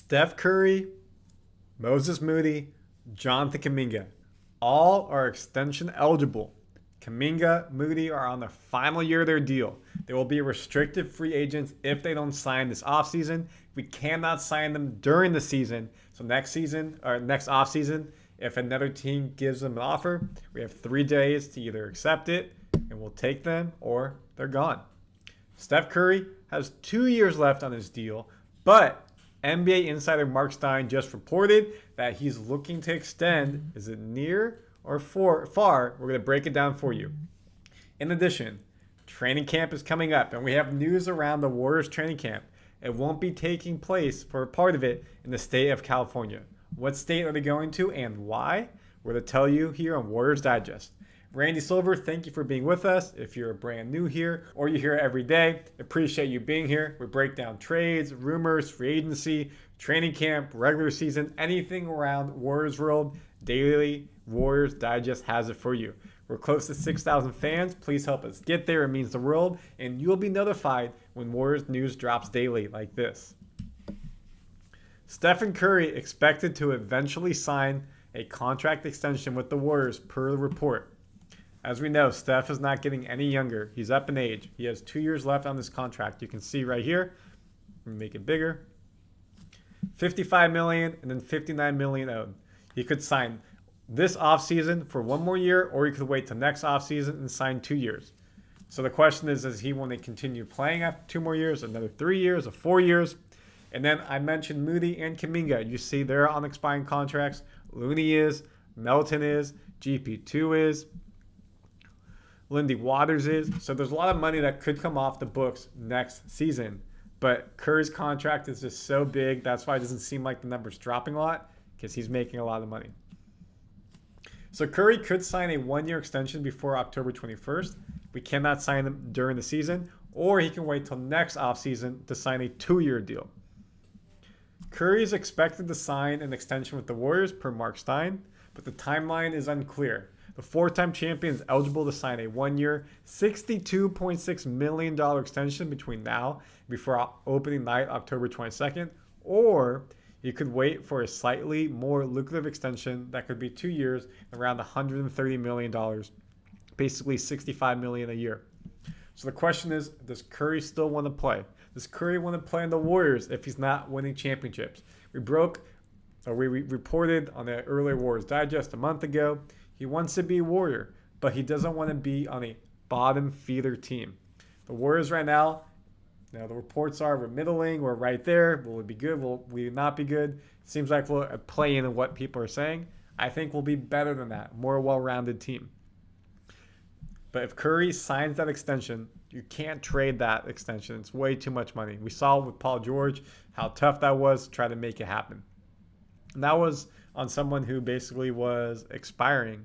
Steph Curry, Moses Moody, Jonathan Kuminga. All are extension eligible. Kuminga, Moody are on the final year of their deal. They will be restricted free agents if they don't sign this offseason. We cannot sign them during the season. So next season or next offseason, if another team gives them an offer, we have 3 days to either accept it and we'll take them or they're gone. Steph Curry has 2 years left on his deal, but NBA insider Mark Stein just reported that he's looking to extend. Is it near or far? We're going to break it down for you. In addition, training camp is coming up, and we have news around the Warriors training camp. It won't be taking place for a part of it in the state of California. What state are they going to and why? We're going to tell you here on Warriors Digest. Randy Silver, thank you for being with us. If you're brand new here or you're here every day, appreciate you being here. We break down trades, rumors, free agency, training camp, regular season, anything around Warriors world. Daily Warriors Digest has it for you. We're close to 6,000 fans. Please help us get there. It means the world. And you'll be notified when Warriors news drops daily like this. Stephen Curry expected to eventually sign a contract extension with the Warriors per the report. As we know, Steph is not getting any younger. He's up in age. He has 2 years left on this contract. You can see right here. Make it bigger. $55 million and then $59 million owed. He could sign this offseason for 1 more year, or he could wait till next offseason and sign 2 years. So the question is, does he want to continue playing after 2 more years, another 3 years, or 4 years? And then I mentioned Moody and Kuminga. You see they're on expiring contracts. Looney is, Melton is, GP2 is. Lindy Waters is. So there's a lot of money that could come off the books next season. But Curry's contract is just so big. That's why it doesn't seem like the number's dropping a lot, because he's making a lot of money. So Curry could sign a 1-year extension before October 21st. We cannot sign him during the season. Or he can wait till next offseason to sign a 2-year deal. Curry is expected to sign an extension with the Warriors per Mark Stein, but the timeline is unclear. The 4-time champion is eligible to sign a 1-year, $62.6 million extension between now and before opening night, October 22nd, or he could wait for a slightly more lucrative extension that could be 2 years, around $130 million, basically $65 million a year. So the question is, does Curry still want to play? Does Curry want to play in the Warriors if he's not winning championships? We reported on the earlier Warriors Digest a month ago. He wants to be a Warrior, but he doesn't want to be on a bottom feeder team. The Warriors right now, the reports are we're middling, we're right there. Will it be good? Will we not be good? It seems like we'll play in what people are saying. I think we'll be better than that, more well-rounded team. But if Curry signs that extension, you can't trade that extension. It's way too much money. We saw with Paul George how tough that was to try to make it happen. And that was on someone who basically was expiring.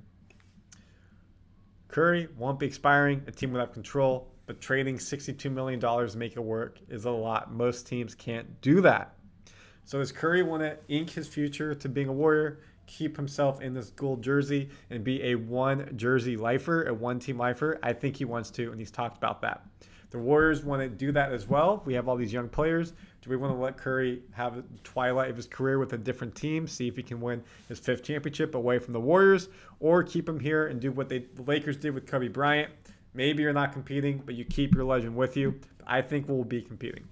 Curry won't be expiring. A team will have control. But trading $62 million to make it work is a lot. Most teams can't do that. So does Curry want to ink his future to being a Warrior, keep himself in this gold jersey, and be a one-jersey lifer, a one-team lifer? I think he wants to, and he's talked about that. The Warriors want to do that as well. We have all these young players. Do we want to let Curry have the twilight of his career with a different team, see if he can win his 5th championship away from the Warriors, or keep him here and do what the Lakers did with Kobe Bryant? Maybe you're not competing, but you keep your legend with you. I think we'll be competing.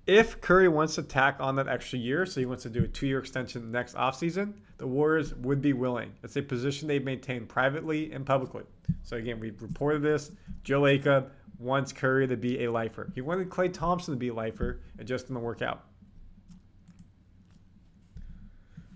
If Curry wants to tack on that extra year, so he wants to do a 2-year extension next offseason, the Warriors would be willing. It's a position they've maintained privately and publicly. So again, we've reported this. Joe Lacob wants Curry to be a lifer. He wanted Klay Thompson to be a lifer. It just didn't work out.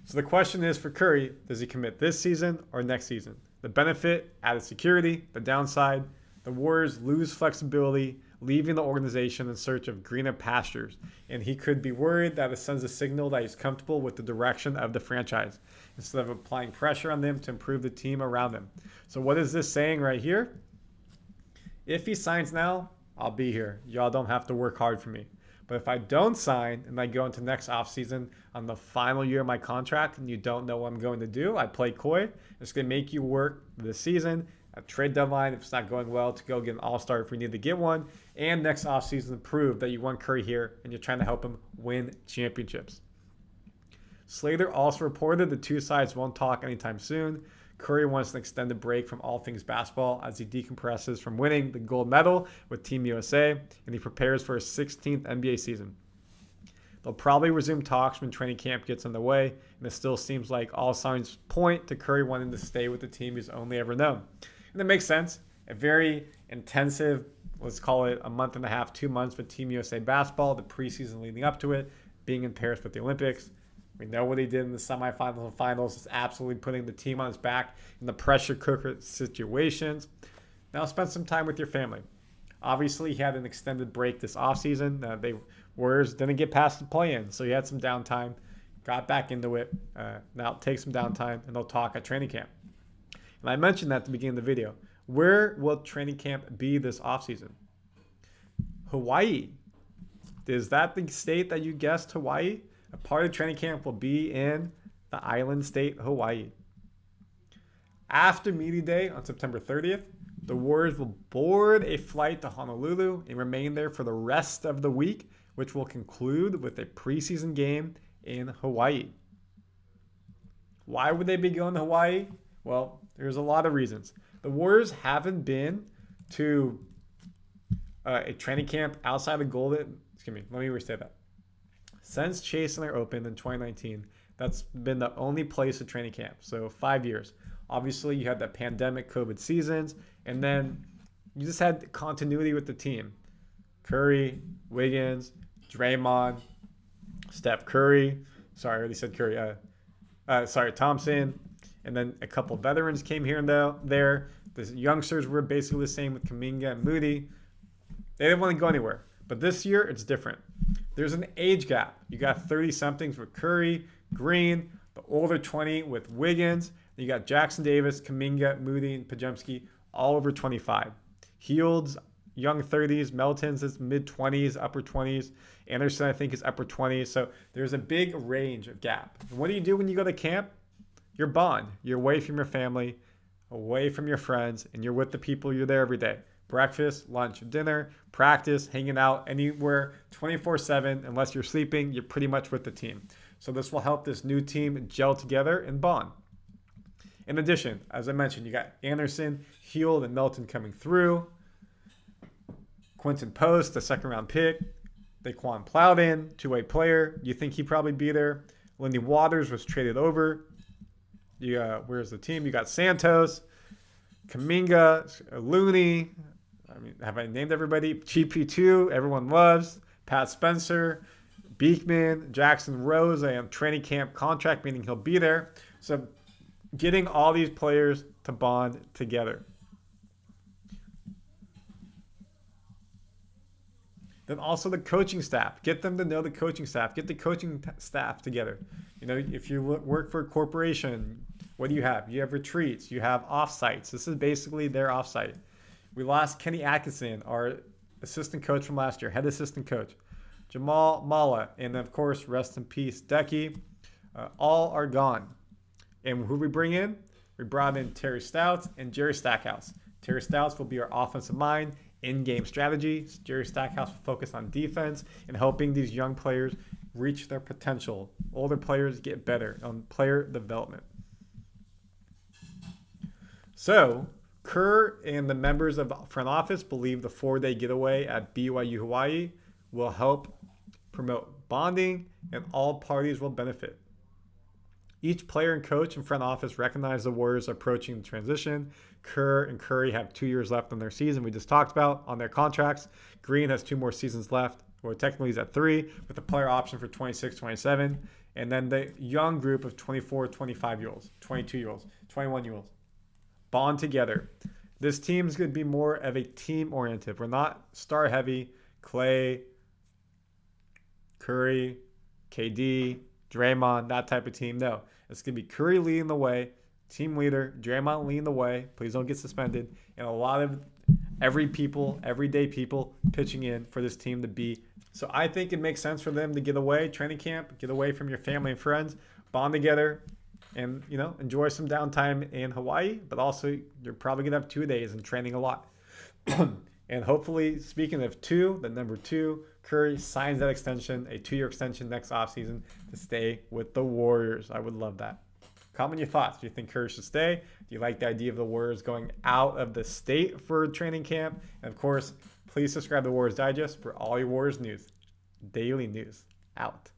So the question is for Curry, does he commit this season or next season? The benefit, added security. The downside, the Warriors lose flexibility, leaving the organization in search of greener pastures. And he could be worried that it sends a signal that he's comfortable with the direction of the franchise instead of applying pressure on them to improve the team around them. So what is this saying right here? If he signs now, I'll be here. Y'all don't have to work hard for me. But if I don't sign and I go into next offseason on the final year of my contract and you don't know what I'm going to do, I play coy. It's going to make you work this season. a trade deadline if it's not going well to go get an all-star if we need to get one, and next offseason to prove that you want Curry here and you're trying to help him win championships. Slater also reported the two sides won't talk anytime soon. Curry wants an extended break from all things basketball as he decompresses from winning the gold medal with Team USA, and he prepares for his 16th NBA season. They'll probably resume talks when training camp gets underway, and it still seems like all signs point to Curry wanting to stay with the team he's only ever known. And it makes sense. A very intensive, let's call it a month and a half, 2 months with Team USA basketball, the preseason leading up to it, being in Paris with the Olympics. We know what he did in the semifinals and finals. It's absolutely putting the team on his back in the pressure cooker situations. Now spend some time with your family. Obviously, he had an extended break this offseason. They Warriors didn't get past the play-in, so he had some downtime, got back into it. Now take some downtime, and they'll talk at training camp. And I mentioned that at the beginning of the video. Where will training camp be this offseason? Hawaii. Is that the state that you guessed, Hawaii? A part of training camp will be in the island state, Hawaii. After Media Day on September 30th, the Warriors will board a flight to Honolulu and remain there for the rest of the week, which will conclude with a preseason game in Hawaii. Why would they be going to Hawaii? Well, there's a lot of reasons. The Warriors haven't been to a training camp outside of Golden. Let me restate that. Since Chase Center opened in 2019, that's been the only place of training camp. So 5 years. Obviously, you had the pandemic COVID seasons, and then you just had continuity with the team. Curry, Wiggins, Draymond, Steph Curry. Sorry, I already said Curry. Thompson. And then a couple veterans came here and there. The youngsters were basically the same with Kuminga and Moody. They didn't want to go anywhere. But this year, it's different. There's an age gap. You got 30-somethings with Curry, Green, the older 20 with Wiggins. You got Jackson-Davis, Kuminga, Moody, and Podziemski, all over 25. Hield's young 30s. Melton's is mid-20s, upper 20s. Anderson, I think, is upper 20s. So there's a big range of gap. And what do you do when you go to camp? You're bond. You're away from your family, away from your friends, and you're with the people you're there every day. Breakfast, lunch, dinner, practice, hanging out, anywhere 24/7. Unless you're sleeping, you're pretty much with the team. So this will help this new team gel together and bond. In addition, as I mentioned, you got Anderson, Hield, and Melton coming through. Quinten Post, the second-round pick. Daquan Plowden, two-way player. You think he'd probably be there. Lindy Waters was traded over. Where's the team? You got Santos, Kuminga, Looney. Have I named everybody? GP2, everyone loves. Pat Spencer, Beekman, Jackson Rose, and training camp contract, meaning he'll be there. So getting all these players to bond together. Then also the coaching staff. Get them to know the coaching staff. Get the coaching staff together. If you work for a corporation, what do you have? You have retreats. You have offsites. This is basically their offsite. We lost Kenny Atkinson, our assistant coach from last year, head assistant coach. Jamal Malla, and of course, rest in peace, Decky. All are gone. And who we bring in? We brought in Terry Stouts and Jerry Stackhouse. Terry Stouts will be our offensive mind, in-game strategy. Jerry Stackhouse will focus on defense and helping these young players reach their potential. Older players get better on player development. So, Kerr and the members of the front office believe the 4-day getaway at BYU Hawaii will help promote bonding and all parties will benefit. Each player and coach and front office recognize the Warriors approaching the transition. Kerr and Curry have 2 years left on their season we just talked about on their contracts. Green has 2 more seasons left. Well, technically he's at 3 with a player option for 26, 27. And then the young group of 24, 25-year-olds, 22-year-olds, 21-year-olds. Bond together. This team is going to be more of a team-oriented. We're not star-heavy. Clay, Curry, KD, Draymond, that type of team. No, it's going to be Curry leading the way, team leader, Draymond leading the way. Please don't get suspended. And a lot of everyday people pitching in for this team to be. So I think it makes sense for them to get away, training camp, get away from your family and friends, bond together, and, enjoy some downtime in Hawaii, but also you're probably going to have 2 days and training a lot. And hopefully, speaking of 2, the number 2, Curry signs that extension, a 2-year extension next offseason to stay with the Warriors. I would love that. Comment your thoughts. Do you think Curry should stay? Do you like the idea of the Warriors going out of the state for training camp? And of course, please subscribe to Warriors Digest for all your Warriors news. Daily news. Out.